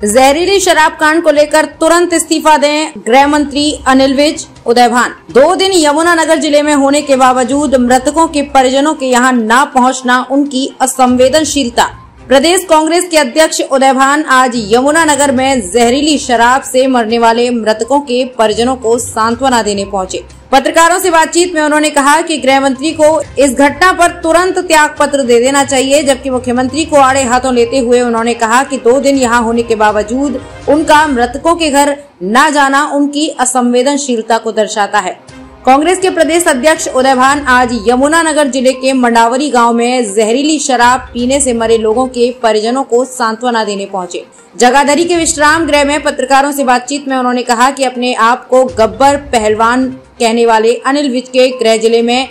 जहरीली शराब कांड को लेकर तुरंत इस्तीफा दें गृह मंत्री अनिल विज। उदय भान 2 दिन यमुनानगर जिले में होने के बावजूद मृतकों के परिजनों के यहां न पहुंचना उनकी असंवेदनशीलता। प्रदेश कांग्रेस के अध्यक्ष उदय भान आज यमुनानगर में जहरीली शराब से मरने वाले मृतकों के परिजनों को सांत्वना देने पहुंचे। पत्रकारों से बातचीत में उन्होंने कहा कि गृह मंत्री को इस घटना पर तुरंत त्याग पत्र दे देना चाहिए, जबकि मुख्यमंत्री को आड़े हाथों लेते हुए उन्होंने कहा कि 2 दिन यहां होने के बावजूद उनका मृतकों के घर न जाना उनकी असंवेदनशीलता को दर्शाता है। कांग्रेस के प्रदेश अध्यक्ष उदय भान आज यमुनानगर जिले के मंडावरी गांव में जहरीली शराब पीने से मरे लोगों के परिजनों को सांत्वना देने पहुंचे। जगाधरी के विश्राम गृह में पत्रकारों से बातचीत में उन्होंने कहा कि अपने आप को गब्बर पहलवान कहने वाले अनिल विज के गृह जिले में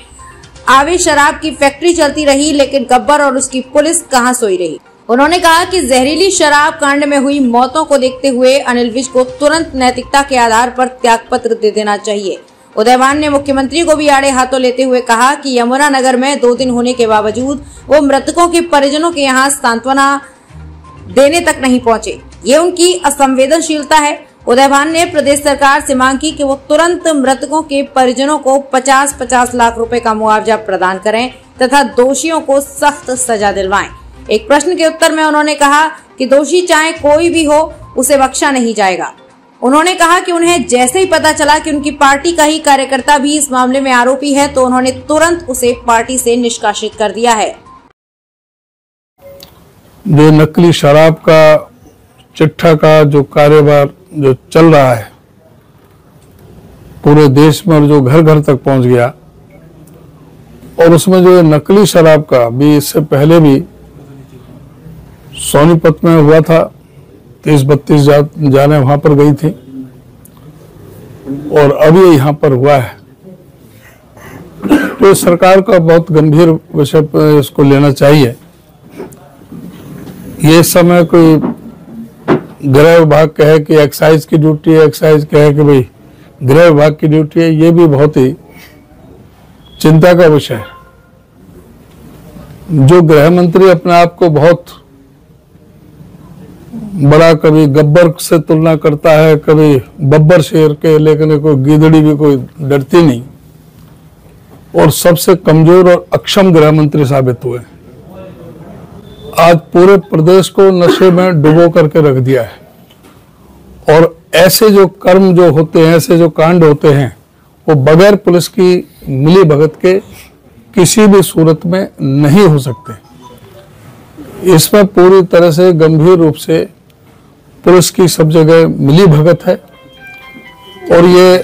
आवे शराब की फैक्ट्री चलती रही, लेकिन गब्बर और उसकी पुलिस कहां सोई रही। उन्होंने कहा कि जहरीली शराब कांड में हुई मौतों को देखते हुए अनिल विज को तुरंत नैतिकता के आधार पर त्यागपत्र दे देना चाहिए। उदय भान ने मुख्यमंत्री को भी आड़े हाथों लेते हुए कहा कि यमुनानगर में 2 दिन होने के बावजूद वो मृतकों के परिजनों के यहाँ सांत्वना देने तक नहीं पहुंचे, ये उनकी असंवेदनशीलता है। उदय भान ने प्रदेश सरकार से मांग की कि वो तुरंत मृतकों के परिजनों को 50-50 लाख रुपए का मुआवजा प्रदान करें तथा दोषियों को सख्त सजा दिलवाएं। एक प्रश्न के उत्तर में उन्होंने कहा कि दोषी चाहे कोई भी हो उसे बख्शा नहीं जाएगा। उन्होंने कहा कि उन्हें जैसे ही पता चला कि उनकी पार्टी का ही कार्यकर्ता भी इस मामले में आरोपी है तो उन्होंने तुरंत उसे पार्टी से निष्कासित कर दिया है। जो नकली शराब का चिट्ठा का जो कारोबार जो चल रहा है पूरे देश में और जो घर घर तक पहुंच गया, और उसमें जो नकली शराब का भी इससे पहले भी सोनीपत में हुआ था, 30-32 जाने वहां पर गई थी और अभी यहाँ पर हुआ है। तो सरकार का बहुत गंभीर विषय पर इसको लेना चाहिए। ये समय कोई गृह विभाग कहे कि एक्साइज की ड्यूटी है, एक्साइज कहे कि भाई गृह विभाग की ड्यूटी है, ये भी बहुत ही चिंता का विषय है। जो गृह मंत्री अपने आप को बहुत बड़ा कभी गब्बर से तुलना करता है, कभी बब्बर शेर के, लेकिन कोई गिदड़ी भी कोई डरती नहीं और सबसे कमजोर और अक्षम गृह मंत्री साबित हुए। आज पूरे प्रदेश को नशे में डुबो करके रख दिया है और ऐसे जो कर्म जो होते हैं, ऐसे जो कांड होते हैं, वो बगैर पुलिस की मिली भगत के किसी भी सूरत में नहीं हो सकते। इसमें पूरी तरह से गंभीर रूप से पुलिस की सब जगह मिली भगत है और ये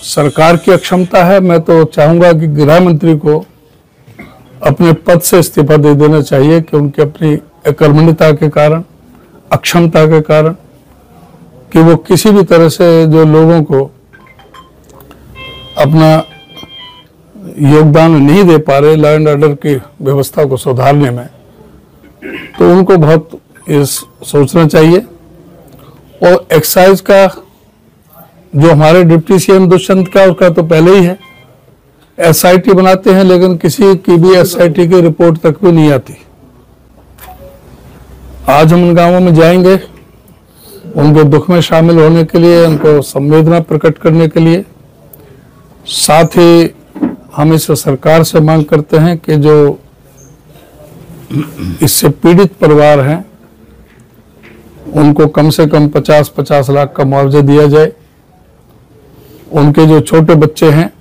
सरकार की अक्षमता है। मैं तो चाहूंगा कि गृह मंत्री को अपने पद से इस्तीफा दे देना चाहिए कि उनकी अपनी अकर्मण्यता के कारण, अक्षमता के कारण, कि वो किसी भी तरह से जो लोगों को अपना योगदान नहीं दे पा रहे लॉ एंड ऑर्डर की व्यवस्था को सुधारने में, तो उनको बहुत इस सोचना चाहिए। और एक्साइज का जो हमारे डिप्टी सीएम दुष्यंत का, उसका तो पहले ही है, एसआईटी बनाते हैं लेकिन किसी की भी एसआईटी की रिपोर्ट तक भी नहीं आती। आज हम उन गांवों में जाएंगे उनके दुख में शामिल होने के लिए, उनको संवेदना प्रकट करने के लिए। साथ ही हम इस सरकार से मांग करते हैं कि जो इससे पीड़ित परिवार हैं उनको कम से कम 50-50 लाख का मुआवजा दिया जाए। उनके जो छोटे बच्चे हैं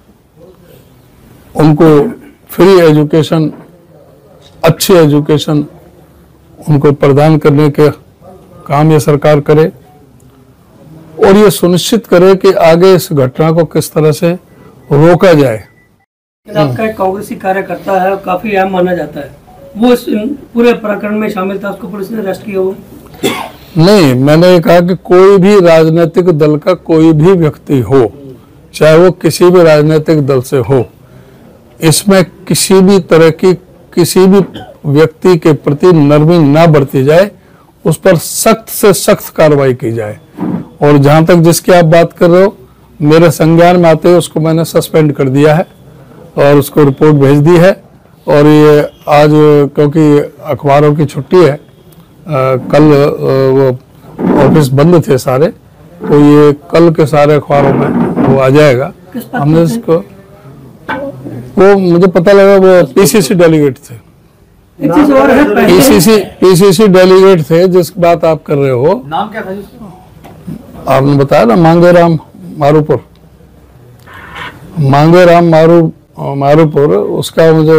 उनको फ्री एजुकेशन, अच्छी एजुकेशन उनको प्रदान करने के काम ये सरकार करे और ये सुनिश्चित करे कि आगे इस घटना को किस तरह से रोका जाए। आपका एक कांग्रेसी कार्यकर्ता है, काफी अहम माना जाता है, वो इस पूरे प्रकरण में शामिल था, उसको पुलिस ने अरेस्ट किया। वो नहीं, मैंने ये कहा कि कोई भी राजनीतिक दल का कोई भी व्यक्ति हो, चाहे वो किसी भी राजनीतिक दल से हो, इसमें किसी भी तरह की किसी भी व्यक्ति के प्रति नरमी ना बरती जाए, उस पर सख्त से सख्त कार्रवाई की जाए। और जहां तक जिसकी आप बात कर रहे हो, मेरे संज्ञान में आते ही उसको मैंने सस्पेंड कर दिया है और उसको रिपोर्ट भेज दी है। और ये आज क्योंकि अखबारों की छुट्टी है, कल वो ऑफिस बंद थे सारे, तो ये कल के सारे अखबारों में वो आ जाएगा। हमने इसको, वो मुझे पता लगा वो पीसीसी डेलीगेट थे, एक चीज और है, पीसीसी डेलीगेट थे। जिस बात आप कर रहे हो, नाम क्या था आपने बताया ना, मांगेराम मारूपुर, मांगेराम मारूपुर, उसका मुझे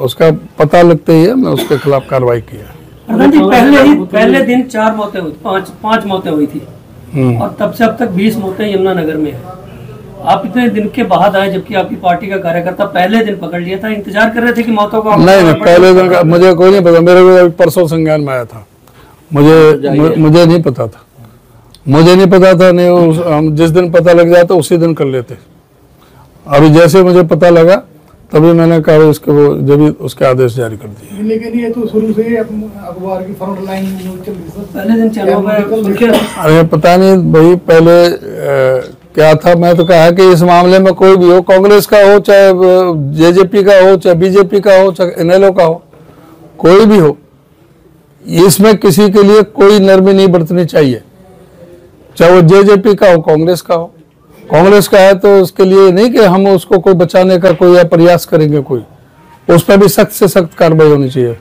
उसका पता लगते ही है मैं उसके खिलाफ कार्रवाई किया। प्रधान जी पहले दिन 4 मौतें हुई, 5 मौतें हुई थी, और तब से अब तक 20 मौतें यमुनानगर में है। आप इतने दिन के बाद आए, जबकि आपकी पार्टी का कार्यकर्ता पहले दिन पकड़ लिया था। इंतजार कर रहे थे कि मौतों का नहीं, पहले दिन का मुझे कोई नहीं पता, मेरे को परसों संज्ञान में आया था, मुझे नहीं पता था, नहीं हम जिस दिन पता लग जाता उसी दिन कर लेते। अभी जैसे मुझे पता लगा तभी मैंने कहा उसके वो जब उसके आदेश जारी कर दिए। लेकिन ये तो शुरू से अखबार की फ्रंट लाइन चल रही है, पहले दिन चैनलों में। अरे पता नहीं भाई, पहले क्या था, मैं तो कहा कि इस मामले में कोई भी हो, कांग्रेस का हो, चाहे जेजेपी का हो, चाहे बीजेपी का हो, चाहे एनएलओ का हो, कोई भी हो, इसमें किसी के लिए कोई नरमी नहीं बरतनी चाहिए। चाहे वो जेजेपी का हो, कांग्रेस का हो, कांग्रेस का है तो उसके लिए नहीं कि हम उसको कोई बचाने का कोई प्रयास करेंगे, कोई उस पर भी सख्त से सख्त कार्रवाई होनी चाहिए।